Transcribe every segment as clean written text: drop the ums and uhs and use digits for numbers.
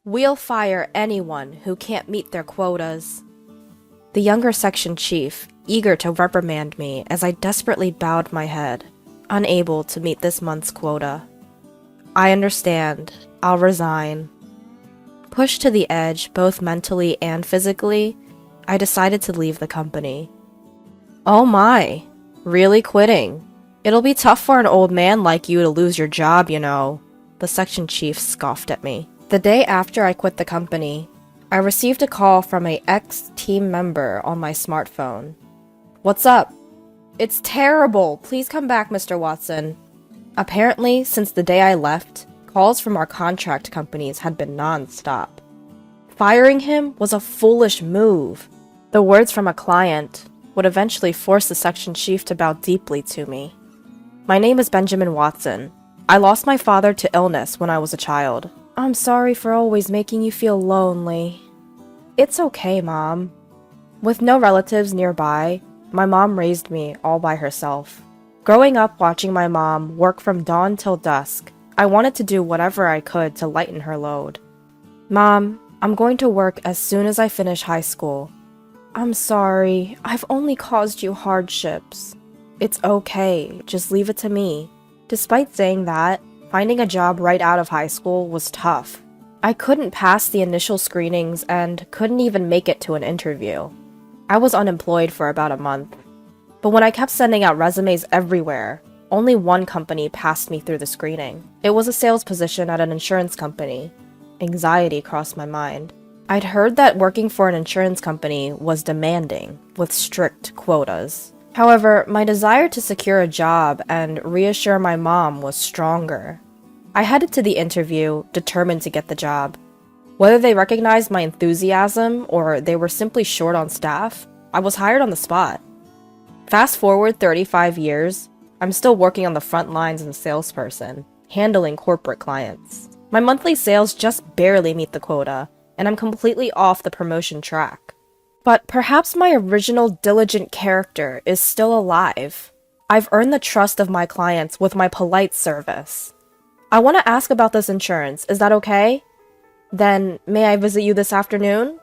We'll fire anyone who can't meet their quotas. The younger section chief, eager to reprimand me as I desperately bowed my head, unable to meet this month's quota. I understand. I'll resign. Pushed to the edge, both mentally and physically, I decided to leave the company. Oh my, really quitting? It'll be tough for an old man like you to lose your job, you know, the section chief scoffed at me. The day after I quit the company, I received a call from an ex-team member on my smartphone. What's up? It's terrible. Please come back, Mr. Watson. Apparently, since the day I left, calls from our contract companies had been non-stop. Firing him was a foolish move. The words from a client would eventually force the section chief to bow deeply to me. My name is Benjamin Watson. I lost my father to illness when I was a child. I'm sorry for always making you feel lonely. It's okay, Mom. With no relatives nearby, my mom raised me all by herself. Growing up watching my mom work from dawn till dusk, I wanted to do whatever I could to lighten her load. Mom, I'm going to work as soon as I finish high school. I'm sorry, I've only caused you hardships. It's okay, just leave it to me. Despite saying that, finding a job right out of high school was tough. I couldn't pass the initial screenings and couldn't even make it to an interview. I was unemployed for about a month. But when I kept sending out resumes everywhere, only one company passed me through the screening. It was a sales position at an insurance company. Anxiety crossed my mind. I'd heard that working for an insurance company was demanding, with strict quotas. However, my desire to secure a job and reassure my mom was stronger. I headed to the interview, determined to get the job. Whether they recognized my enthusiasm or they were simply short on staff, I was hired on the spot. Fast forward 35 years, I'm still working on the front lines as a salesperson, handling corporate clients. My monthly sales just barely meet the quota, and I'm completely off the promotion track. But perhaps my original diligent character is still alive. I've earned the trust of my clients with my polite service. I want to ask about this insurance, is that okay? Then, may I visit you this afternoon?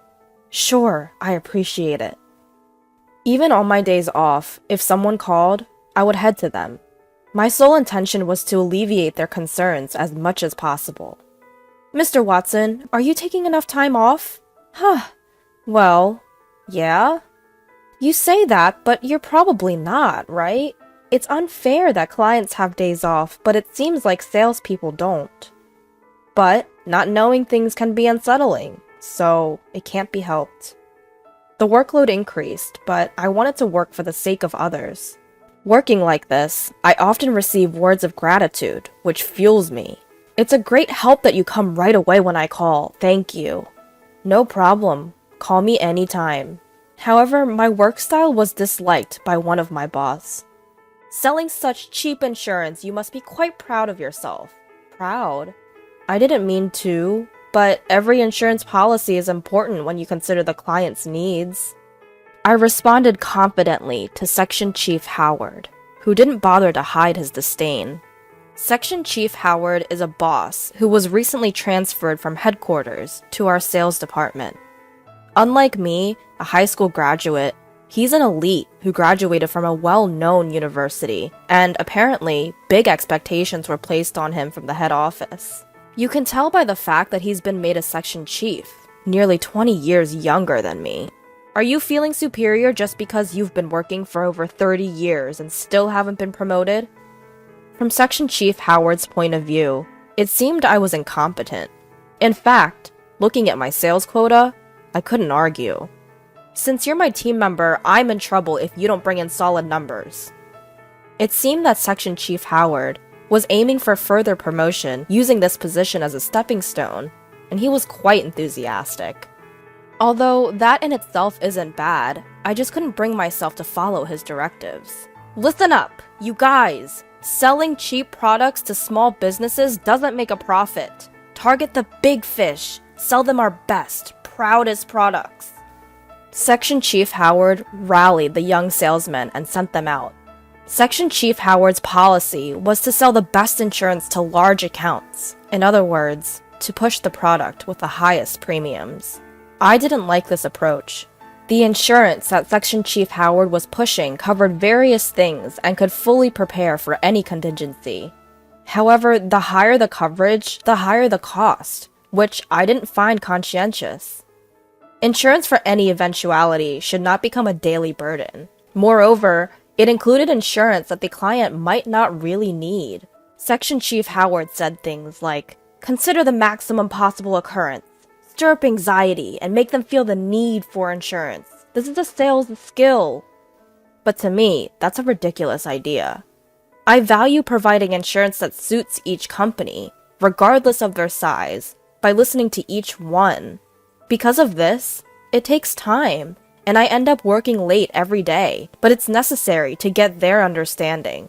Sure, I appreciate it. Even on my days off, if someone called, I would head to them. My sole intention was to alleviate their concerns as much as possible. Mr. Watson, are you taking enough time off? Well, yeah? You say that, but you're probably not, right? It's unfair that clients have days off, but it seems like salespeople don't. But not knowing things can be unsettling, so it can't be helped. The workload increased, but I wanted to work for the sake of others. Working like this, I often receive words of gratitude, which fuels me. It's a great help that you come right away when I call. Thank you. No problem. Call me anytime. However, my work style was disliked by one of my boss. Selling such cheap insurance, you must be quite proud of yourself. Proud? I didn't mean to, but every insurance policy is important when you consider the client's needs. I responded confidently to Section Chief Howard, who didn't bother to hide his disdain. Section Chief Howard is a boss who was recently transferred from headquarters to our sales department. Unlike me, a high school graduate, he's an elite who graduated from a well-known university, and apparently, big expectations were placed on him from the head office. You can tell by the fact that he's been made a section chief, nearly 20 years younger than me. Are you feeling superior just because you've been working for over 30 years and still haven't been promoted? From Section Chief Howard's point of view, it seemed I was incompetent. In fact, looking at my sales quota, I couldn't argue. Since you're my team member, I'm in trouble if you don't bring in solid numbers. It seemed that Section Chief Howard was aiming for further promotion using this position as a stepping stone, and he was quite enthusiastic. Although that in itself isn't bad, I just couldn't bring myself to follow his directives. Listen up, you guys! Selling cheap products to small businesses doesn't make a profit. Target the big fish. Sell them our best, proudest products. Section Chief Howard rallied the young salesmen and sent them out. Section Chief Howard's policy was to sell the best insurance to large accounts. In other words, to push the product with the highest premiums. I didn't like this approach. The insurance that Section Chief Howard was pushing covered various things and could fully prepare for any contingency. However, the higher the coverage, the higher the cost, which I didn't find conscientious. Insurance for any eventuality should not become a daily burden. Moreover, it included insurance that the client might not really need. Section Chief Howard said things like, "Consider the maximum possible occurrence, stir up anxiety, and make them feel the need for insurance. This is a sales skill." But to me, that's a ridiculous idea. I value providing insurance that suits each company, regardless of their size, by listening to each one. Because of this, it takes time, and I end up working late every day, but it's necessary to get their understanding.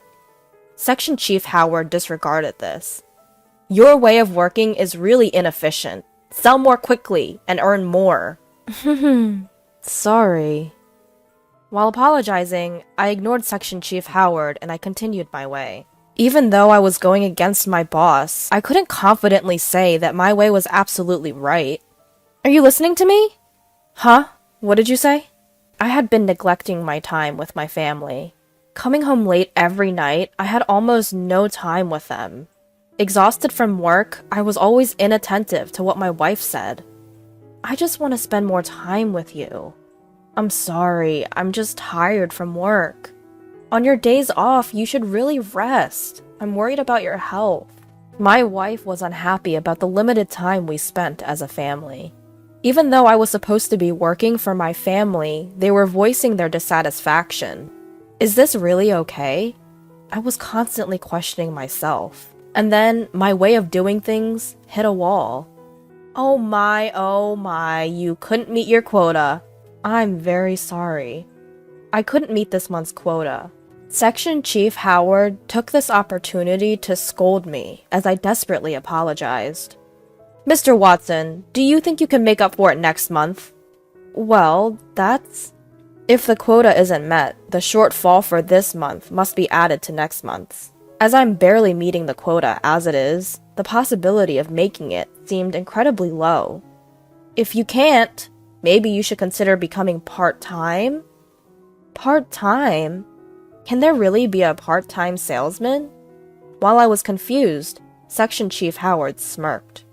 Section Chief Howard disregarded this. "Your way of working is really inefficient. Sell more quickly and earn more." Sorry. While apologizing, I ignored Section Chief Howard and I continued my way. Even though I was going against my boss, I couldn't confidently say that my way was absolutely right. "Are you listening to me?" "Huh? What did you say?" I had been neglecting my time with my family. Coming home late every night, I had almost no time with them. Exhausted from work, I was always inattentive to what my wife said. "I just want to spend more time with you." "I'm sorry, I'm just tired from work." "On your days off, you should really rest. I'm worried about your health." My wife was unhappy about the limited time we spent as a family. Even though I was supposed to be working for my family, they were voicing their dissatisfaction. Is this really okay? I was constantly questioning myself. And then my way of doing things hit a wall. Oh my, you couldn't meet your quota. I'm very sorry. I couldn't meet this month's quota. Section Chief Howard took this opportunity to scold me as I desperately apologized. "Mr. Watson, do you think you can make up for it next month?" "Well, that's..." "If the quota isn't met, the shortfall for this month must be added to next month's. As I'm barely meeting the quota as it is, the possibility of making it seemed incredibly low. If you can't, maybe you should consider becoming part-time?" Part-time? Can there really be a part-time salesman? While I was confused, Section Chief Howard smirked.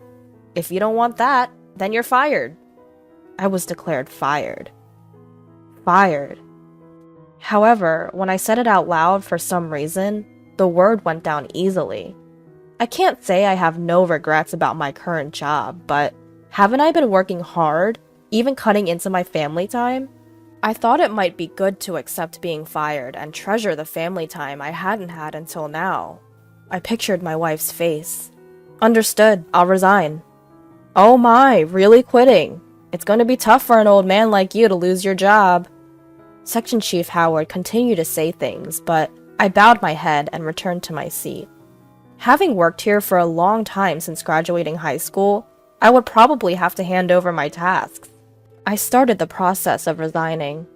"If you don't want that, then you're fired." I was declared fired. Fired. However, when I said it out loud for some reason, the word went down easily. I can't say I have no regrets about my current job, but haven't I been working hard, even cutting into my family time? I thought it might be good to accept being fired and treasure the family time I hadn't had until now. I pictured my wife's face. "Understood, I'll resign." "Oh my, really quitting? It's going to be tough for an old man like you to lose your job." Section Chief Howard continued to say things, but I bowed my head and returned to my seat. Having worked here for a long time since graduating high school, I would probably have to hand over my tasks. I started the process of resigning.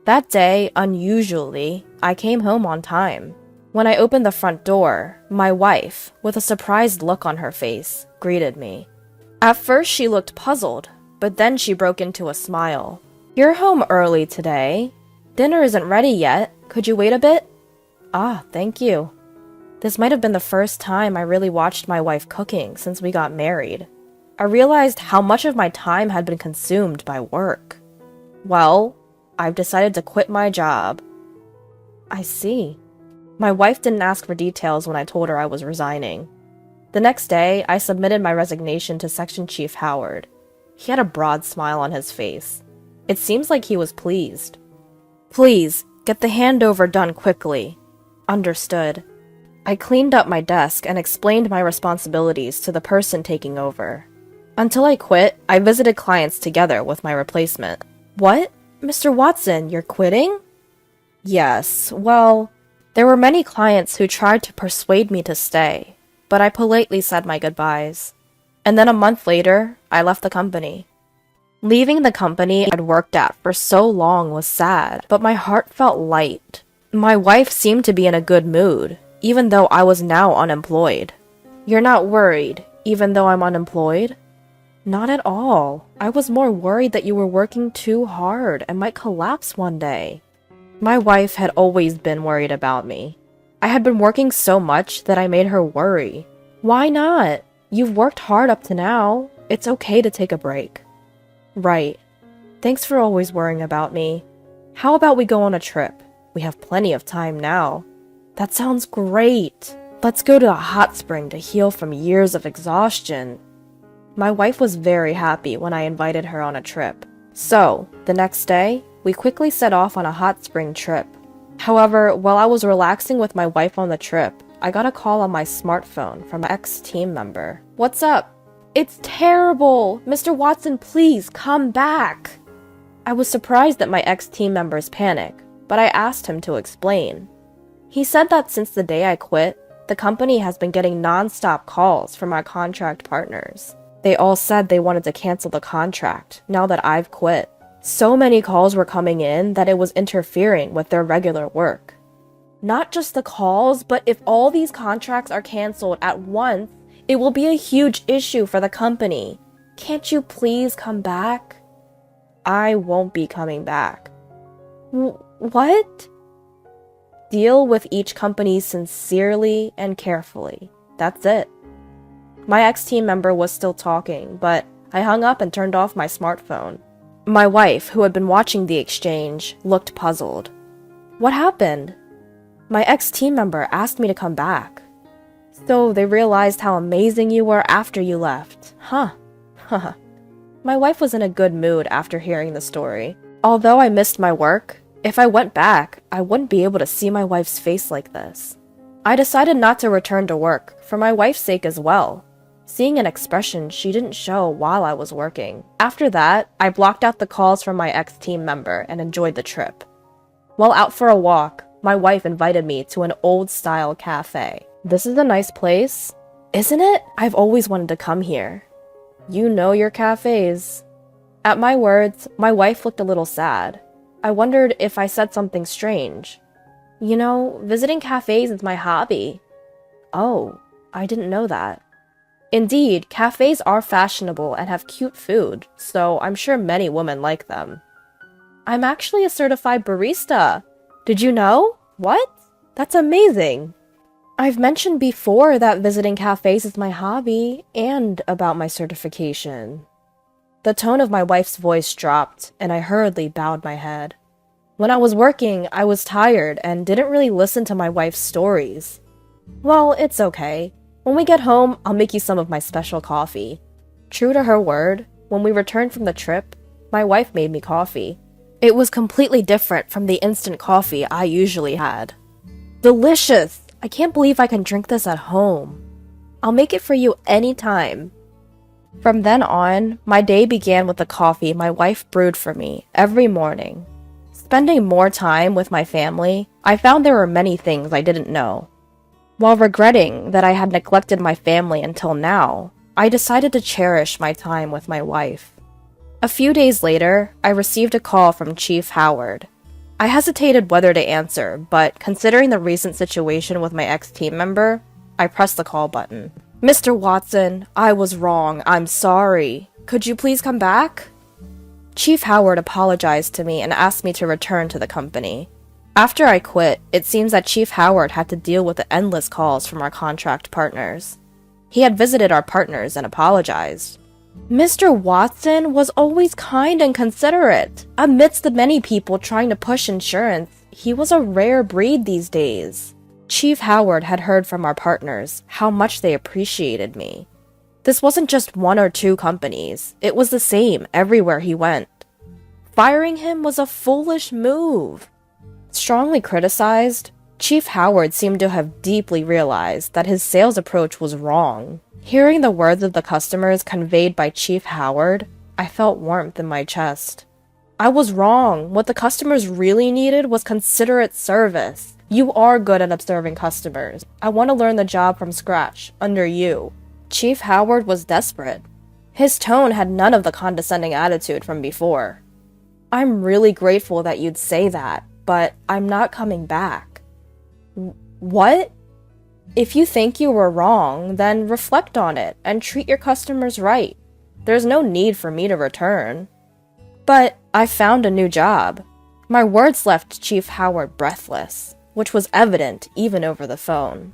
That day, unusually, I came home on time. When I opened the front door, my wife, with a surprised look on her face, greeted me. At first she looked puzzled, but then she broke into a smile. "You're home early today. Dinner isn't ready yet. Could you wait a bit?" "Ah, thank you." This might have been the first time I really watched my wife cooking since we got married. I realized how much of my time had been consumed by work. "Well, I've decided to quit my job." "I see." My wife didn't ask for details when I told her I was resigning. The next day, I submitted my resignation to Section Chief Howard. He had a broad smile on his face. It seems like he was pleased. "Please, get the handover done quickly." Understood. I cleaned up my desk and explained my responsibilities to the person taking over. Until I quit, I visited clients together with my replacement. "What? Mr. Watson, you're quitting?" "Yes, well, there were many clients who tried to persuade me to stay, but I politely said my goodbyes. And then a month later, I left the company. Leaving the company I'd worked at for so long was sad, but my heart felt light. My wife seemed to be in a good mood, even though I was now unemployed. "You're not worried. even though I'm unemployed? Not at all. I was more worried that you were working too hard and might collapse one day. My wife had always been worried about me. I had been working so much that I made her worry. Why not? You've worked hard up to now. It's okay to take a break. Right. Thanks for always worrying about me. How about we go on a trip? We have plenty of time now. That sounds great. Let's go to a hot spring to heal from years of exhaustion. My wife was very happy when I invited her on a trip. So, the next day, we quickly set off on a hot spring trip. However, while I was relaxing with my wife on the trip, I got a call on my smartphone from an ex-team member. What's up? It's terrible! Mr. Watson, please come back! I was surprised at my ex-team member's panic, but I asked him to explain. He said that since the day I quit, the company has been getting non-stop calls from our contract partners. They all said they wanted to cancel the contract now that I've quit. So many calls were coming in that it was interfering with their regular work. Not just the calls, but if all these contracts are canceled at once, it will be a huge issue for the company. Can't you please come back? I won't be coming back. What? Deal with each company sincerely and carefully. That's it. My ex-team member was still talking, but I hung up and turned off my smartphone. My wife, who had been watching the exchange, looked puzzled. What happened? My ex-team member asked me to come back. So they realized how amazing you were after you left. Huh. My wife was in a good mood after hearing the story. Although I missed my work, if I went back, I wouldn't be able to see my wife's face like this. I decided not to return to work, for my wife's sake as well, seeing an expression she didn't show while I was working. After that, I blocked out the calls from my ex-team member and enjoyed the trip. While out for a walk, my wife invited me to an old-style cafe. This is a nice place, isn't it? I've always wanted to come here. You know your cafes. At my words, my wife looked a little sad. I wondered if I said something strange. You know, visiting cafes is my hobby. Oh, I didn't know that. Indeed, cafes are fashionable and have cute food, so I'm sure many women like them. I'm actually a certified barista. Did you know? What? That's amazing. I've mentioned before that visiting cafes is my hobby and about my certification. The tone of my wife's voice dropped, and I hurriedly bowed my head. When I was working, I was tired and didn't really listen to my wife's stories. Well, it's okay. When we get home, I'll make you some of my special coffee. True to her word, when we returned from the trip, my wife made me coffee. It was completely different from the instant coffee I usually had. Delicious! I can't believe I can drink this at home. I'll make it for you anytime. From then on, my day began with the coffee my wife brewed for me every morning. Spending more time with my family, I found there were many things I didn't know. While regretting that I had neglected my family until now, I decided to cherish my time with my wife. A few days later, I received a call from Chief Howard. I hesitated whether to answer, but considering the recent situation with my ex-team member, I pressed the call button. Mr. Watson, I was wrong. I'm sorry. Could you please come back? Chief Howard apologized to me and asked me to return to the company. After I quit, it seems that Chief Howard had to deal with the endless calls from our contract partners. He had visited our partners and apologized. Mr. Watson was always kind and considerate. Amidst the many people trying to push insurance, he was a rare breed these days. Chief Howard had heard from our partners how much they appreciated me. This wasn't just one or two companies. It was the same everywhere he went. Firing him was a foolish move. Strongly criticized, Chief Howard seemed to have deeply realized that his sales approach was wrong. Hearing the words of the customers conveyed by Chief Howard, I felt warmth in my chest. I was wrong. What the customers really needed was considerate service. You are good at observing customers. I want to learn the job from scratch, under you. Chief Howard was desperate. His tone had none of the condescending attitude from before. I'm really grateful that you'd say that, but I'm not coming back. What? If you think you were wrong, then reflect on it and treat your customers right. There's no need for me to return. But I found a new job. My words left Chief Howard breathless, which was evident even over the phone.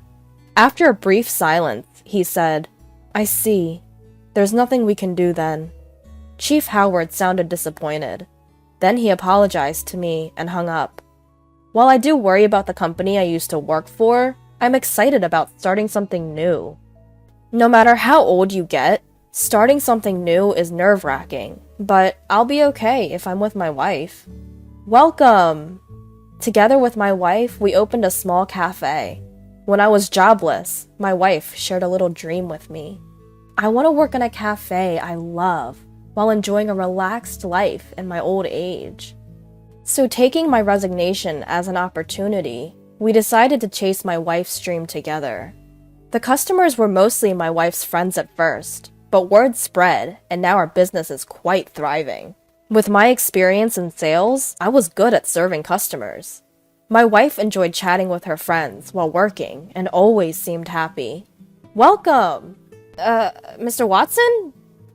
After a brief silence, he said, "I see. There's nothing we can do then." Chief Howard sounded disappointed. Then he apologized to me and hung up. While I do worry about the company I used to work for, I'm excited about starting something new. No matter how old you get, starting something new is nerve-wracking, but I'll be okay if I'm with my wife. Welcome! Together with my wife, we opened a small cafe. When I was jobless, my wife shared a little dream with me. I want to work in a cafe I love while enjoying a relaxed life in my old age. So taking my resignation as an opportunity, we decided to chase my wife's dream together. The customers were mostly my wife's friends at first, but word spread, and now our business is quite thriving. With my experience in sales, I was good at serving customers. My wife enjoyed chatting with her friends while working and always seemed happy. "Welcome! Mr. Watson?"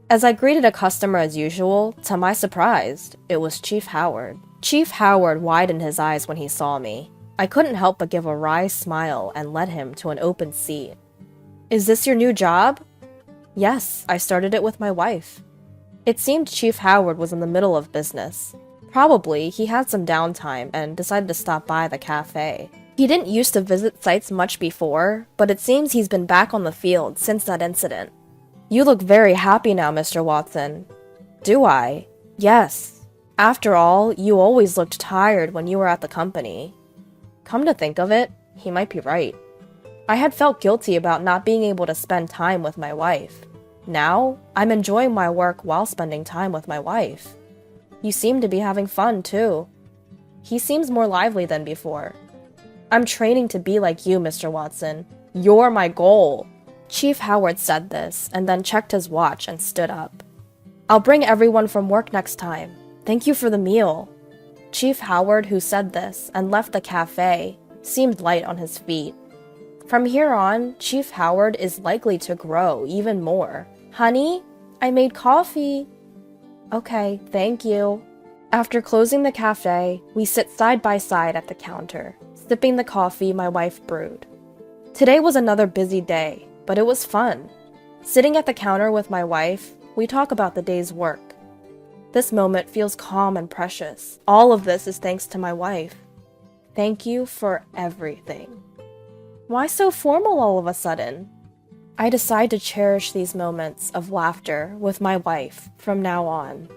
As I greeted a customer as usual, to my surprise, it was Chief Howard. Chief Howard widened his eyes when he saw me. I couldn't help but give a wry smile and led him to an open seat. "Is this your new job?" "Yes, I started it with my wife." It seemed Chief Howard was in the middle of business. Probably he had some downtime and decided to stop by the cafe. He didn't used to visit sites much before, but it seems he's been back on the field since that incident. "You look very happy now, Mr. Watson." "Do I?" "Yes. After all, you always looked tired when you were at the company." Come to think of it, he might be right. I had felt guilty about not being able to spend time with my wife. Now, I'm enjoying my work while spending time with my wife. "You seem to be having fun, too." He seems more lively than before. "I'm training to be like you, Mr. Watson. You're my goal." Chief Howard said this, and then checked his watch and stood up. "I'll bring everyone from work next time. Thank you for the meal." Chief Howard, who said this and left the cafe, seemed light on his feet. From here on, Chief Howard is likely to grow even more. "Honey, I made coffee." "Okay, thank you." After closing the cafe, we sit side by side at the counter, sipping the coffee my wife brewed. Today was another busy day, but it was fun. Sitting at the counter with my wife, we talk about the day's work. This moment feels calm and precious. All of this is thanks to my wife. Thank you for everything. Why so formal all of a sudden? I decide to cherish these moments of laughter with my wife from now on.